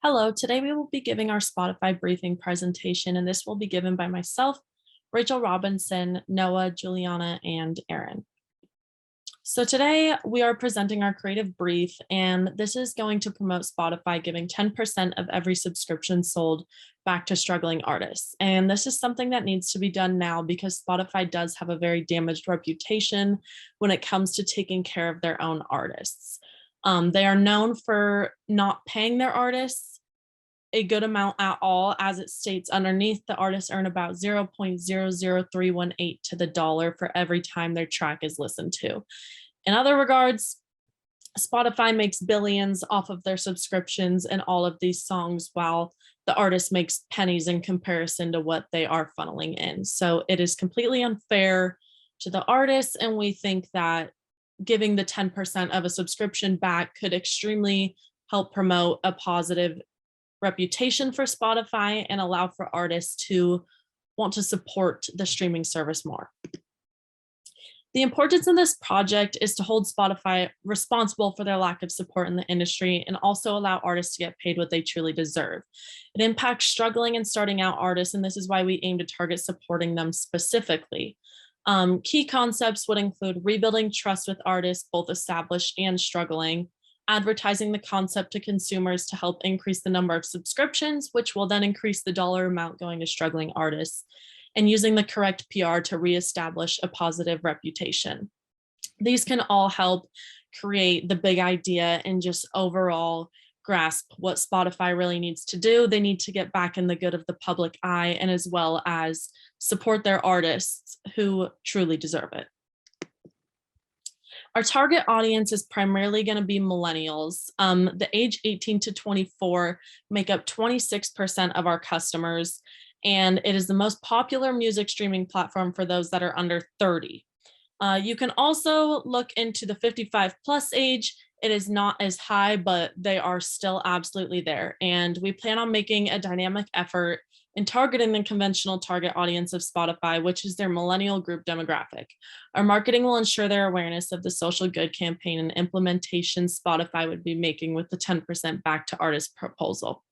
Hello, today we will be giving our Spotify briefing presentation, and this will be given by myself, Rachel Robinson, Noah, Juliana, and Aaron. So today we are presenting our creative brief, and this is going to promote Spotify giving 10% of every subscription sold back to struggling artists. And this is something that needs to be done now because Spotify does have a very damaged reputation when it comes to taking care of their own artists. They are known for not paying their artists a good amount at all. As it states underneath, the artists earn about 0.00318 to the dollar for every time their track is listened to. In other regards, Spotify makes billions off of their subscriptions and all of these songs, while the artist makes pennies in comparison to what they are funneling in. So it is completely unfair to the artists, and we think that giving the 10% of a subscription back could extremely help promote a positive reputation for Spotify and allow for artists to want to support the streaming service more. The importance of this project is to hold Spotify responsible for their lack of support in the industry and also allow artists to get paid what they truly deserve. It impacts struggling and starting out artists, and this is why we aim to target supporting them specifically. Key concepts would include rebuilding trust with artists, both established and struggling, advertising the concept to consumers to help increase the number of subscriptions, which will then increase the dollar amount going to struggling artists, and using the correct PR to reestablish a positive reputation. These can all help create the big idea and just overall grasp what Spotify really needs to do. They need to get back in the good of the public eye, and as well as support their artists who truly deserve it. Our target audience is primarily going to be millennials. The age 18 to 24 make up 26% of our customers, and it is the most popular music streaming platform for those that are under 30. You can also look into the 55 plus age. It is not as high, but they are still absolutely there. And we plan on making a dynamic effort in targeting the conventional target audience of Spotify, which is their millennial group demographic. Our marketing will ensure their awareness of the social good campaign and implementation Spotify would be making with the 10% back to artist proposal.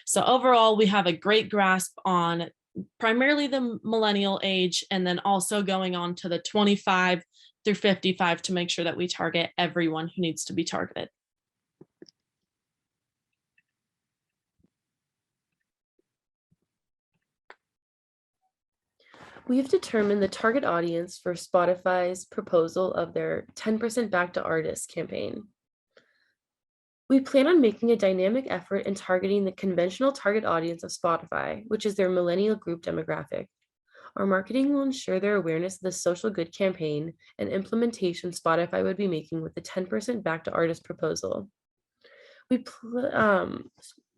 So overall, we have a great grasp on primarily the millennial age, and then also going on to the 25 through 55 to make sure that we target everyone who needs to be targeted. We've determined the target audience for Spotify's proposal of their 10% back to artists campaign. We plan on making a dynamic effort in targeting the conventional target audience of Spotify, which is their millennial group demographic. Our marketing will ensure their awareness of the social good campaign and implementation Spotify would be making with the 10% back to artist proposal.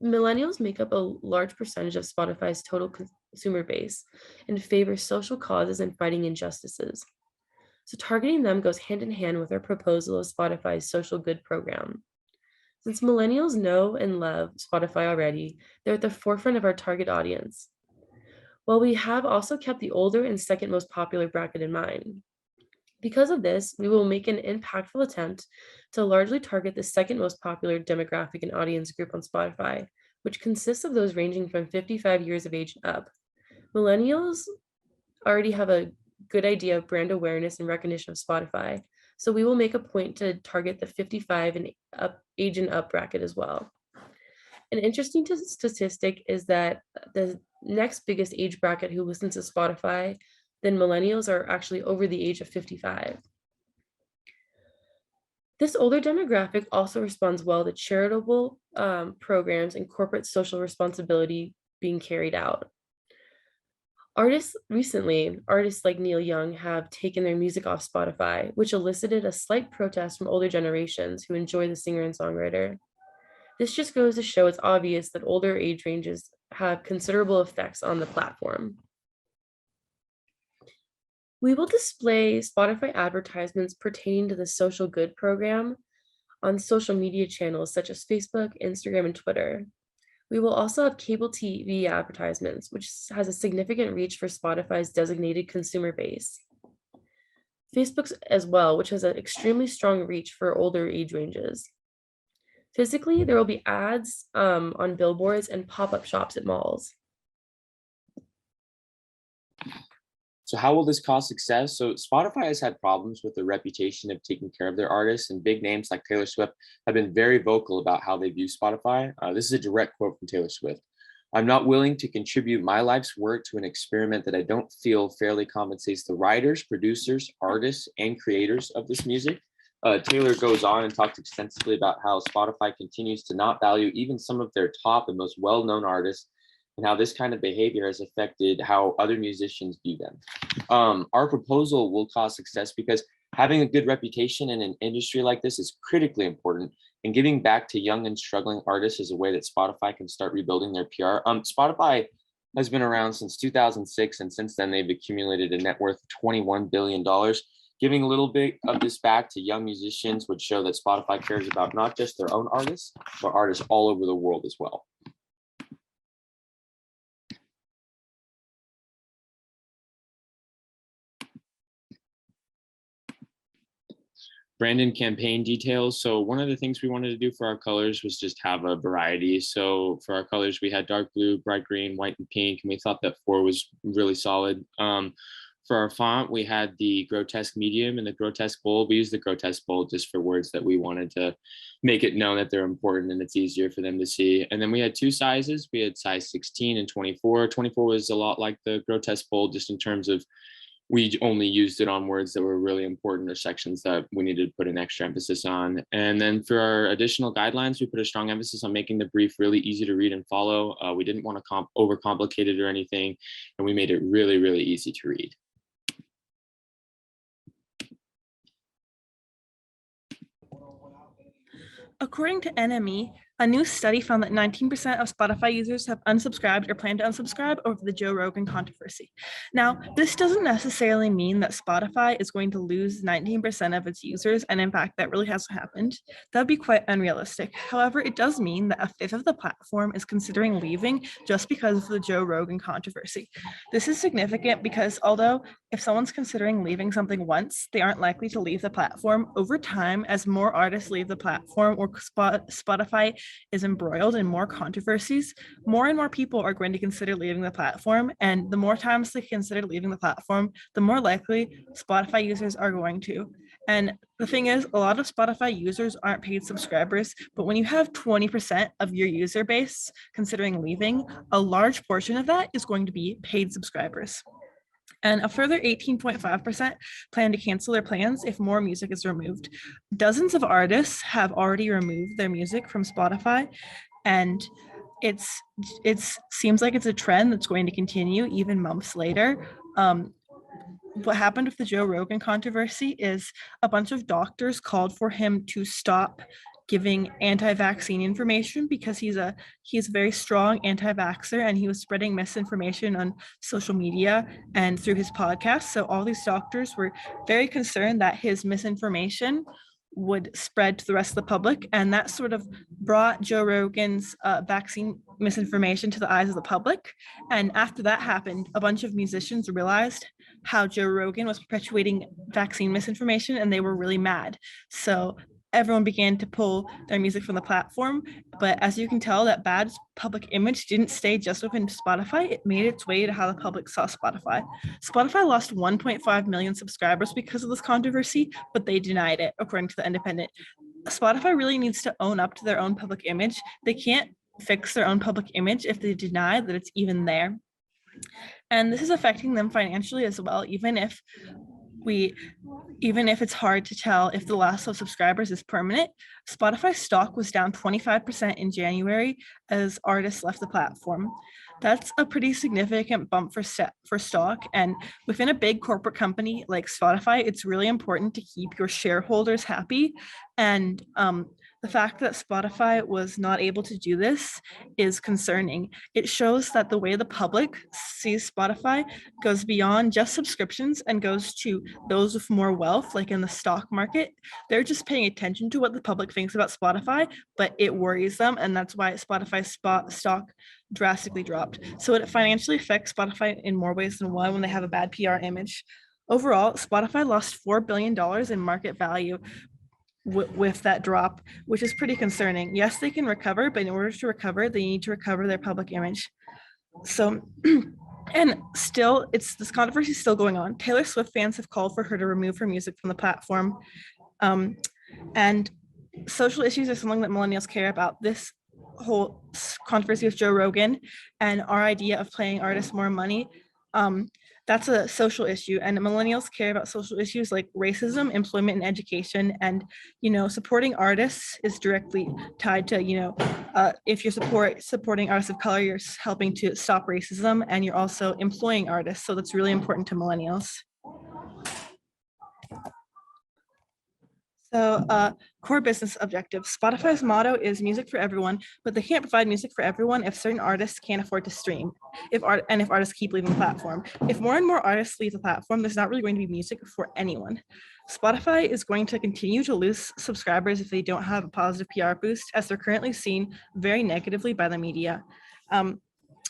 Millennials make up a large percentage of Spotify's total consumer base and favor social causes and fighting injustices. So targeting them goes hand in hand with our proposal of Spotify's social good program. Since millennials know and love Spotify already, they're at the forefront of our target audience. While we have also kept the older and second most popular bracket in mind. Because of this, we will make an impactful attempt to largely target the second most popular demographic and audience group on Spotify, which consists of those ranging from 55 years of age up. Millennials already have a good idea of brand awareness and recognition of Spotify, so we will make a point to target the 55 and up age and up bracket as well. An interesting statistic is that the next biggest age bracket who listens to Spotify than millennials are actually over the age of 55. This older demographic also responds well to charitable programs and corporate social responsibility being carried out. Artists like Neil Young have taken their music off Spotify, which elicited a slight protest from older generations who enjoy the singer and songwriter. This just goes to show it's obvious that older age ranges have considerable effects on the platform. We will display Spotify advertisements pertaining to the social good program on social media channels such as Facebook, Instagram, and Twitter. We will also have cable TV advertisements, which has a significant reach for Spotify's designated consumer base. Facebook's as well, which has an extremely strong reach for older age ranges. Physically, there will be ads on billboards and pop-up shops at malls. So how will this cause success? So Spotify has had problems with the reputation of taking care of their artists, and big names like Taylor Swift have been very vocal about how they view Spotify. This is a direct quote from Taylor Swift. "I'm not willing to contribute my life's work to an experiment that I don't feel fairly compensates the writers, producers, artists, and creators of this music." Taylor goes on and talks extensively about how Spotify continues to not value even some of their top and most well-known artists, and how this kind of behavior has affected how other musicians view them. Our proposal will cause success because having a good reputation in an industry like this is critically important, and giving back to young and struggling artists is a way that Spotify can start rebuilding their PR. Spotify has been around since 2006, and since then they've accumulated a net worth of $21 billion. Giving a little bit of this back to young musicians would show that Spotify cares about not just their own artists, but artists all over the world as well. Brandon campaign details. So one of the things we wanted to do for our colors was just have a variety. So for our colors, we had dark blue, bright green, white, and pink, and we thought that 4 was really solid. For our font, we had the grotesque medium and the grotesque bold. We used the grotesque bold just for words that we wanted to make it known that they're important and it's easier for them to see. And then we had 2 sizes. We had size 16 and 24. 24 was a lot like the grotesque bold, just in terms of we only used it on words that were really important or sections that we needed to put an extra emphasis on. And then for our additional guidelines, we put a strong emphasis on making the brief really easy to read and follow. We didn't want to overcomplicate it or anything, and we made it really, really easy to read. According to NME, a new study found that 19% of Spotify users have unsubscribed or plan to unsubscribe over the Joe Rogan controversy. Now, this doesn't necessarily mean that Spotify is going to lose 19% of its users, and in fact, that really hasn't happened. That would be quite unrealistic. However, it does mean that a fifth of the platform is considering leaving just because of the Joe Rogan controversy. This is significant because although if someone's considering leaving something once, they aren't likely to leave the platform. Over time, as more artists leave the platform or Spotify is embroiled in more controversies, more and more people are going to consider leaving the platform. And the more times they consider leaving the platform, the more likely Spotify users are going to. And the thing is, a lot of Spotify users aren't paid subscribers, but when you have 20% of your user base considering leaving, a large portion of that is going to be paid subscribers. And a further 18.5% plan to cancel their plans if more music is removed. Dozens of artists have already removed their music from Spotify, and it seems like it's a trend that's going to continue even months later. What happened with the Joe Rogan controversy is a bunch of doctors called for him to stop giving anti-vaccine information because he's a very strong anti-vaxxer, and he was spreading misinformation on social media and through his podcast. So all these doctors were very concerned that his misinformation would spread to the rest of the public, and that sort of brought Joe Rogan's vaccine misinformation to the eyes of the public. And after that happened, a bunch of musicians realized how Joe Rogan was perpetuating vaccine misinformation, and they were really mad. So everyone began to pull their music from the platform. But as you can tell, that bad public image didn't stay just within Spotify. It made its way to how the public saw Spotify. Spotify lost 1.5 million subscribers because of this controversy, but they denied it, according to The Independent. Spotify really needs to own up to their own public image. They can't fix their own public image if they deny that it's even there. And this is affecting them financially as well, even if it's hard to tell if the loss of subscribers is permanent. Spotify stock was down 25% in January as artists left the platform. That's a pretty significant bump for stock. And within a big corporate company like Spotify, it's really important to keep your shareholders happy. And the fact that Spotify was not able to do this is concerning. It shows that the way the public sees Spotify goes beyond just subscriptions and goes to those with more wealth, like in the stock market. They're just paying attention to what the public thinks about Spotify, but it worries them, and that's why Spotify's stock drastically dropped. So it financially affects Spotify in more ways than one when they have a bad PR image. Overall, Spotify lost $4 billion in market value with that drop, which is pretty concerning. Yes, they can recover, but in order to recover, they need to recover their public image. So, and still, this controversy is still going on. Taylor Swift fans have called for her to remove her music from the platform. And social issues are something that millennials care about. This whole controversy with Joe Rogan and our idea of paying artists more money, that's a social issue, and millennials care about social issues like racism, employment, and education. And supporting artists is directly tied to if you're supporting artists of color, you're helping to stop racism, and you're also employing artists. So that's really important to millennials. So core business objectives. Spotify's motto is music for everyone, but they can't provide music for everyone if certain artists can't afford to stream, if artists keep leaving the platform. If more and more artists leave the platform, there's not really going to be music for anyone. Spotify is going to continue to lose subscribers if they don't have a positive PR boost, as they're currently seen very negatively by the media.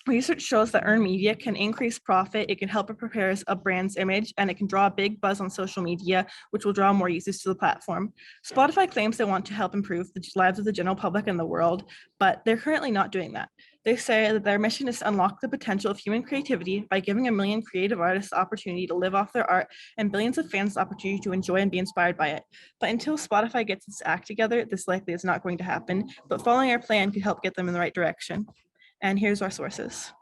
Research shows that earned media can increase profit, it can help it prepare a brand's image, and it can draw a big buzz on social media, which will draw more users to the platform. Spotify claims they want to help improve the lives of the general public and the world, but they're currently not doing that. They say that their mission is to unlock the potential of human creativity by giving 1 million creative artists the opportunity to live off their art and billions of fans the opportunity to enjoy and be inspired by it. But until Spotify gets its act together, this likely is not going to happen, but following our plan could help get them in the right direction. And here's our sources.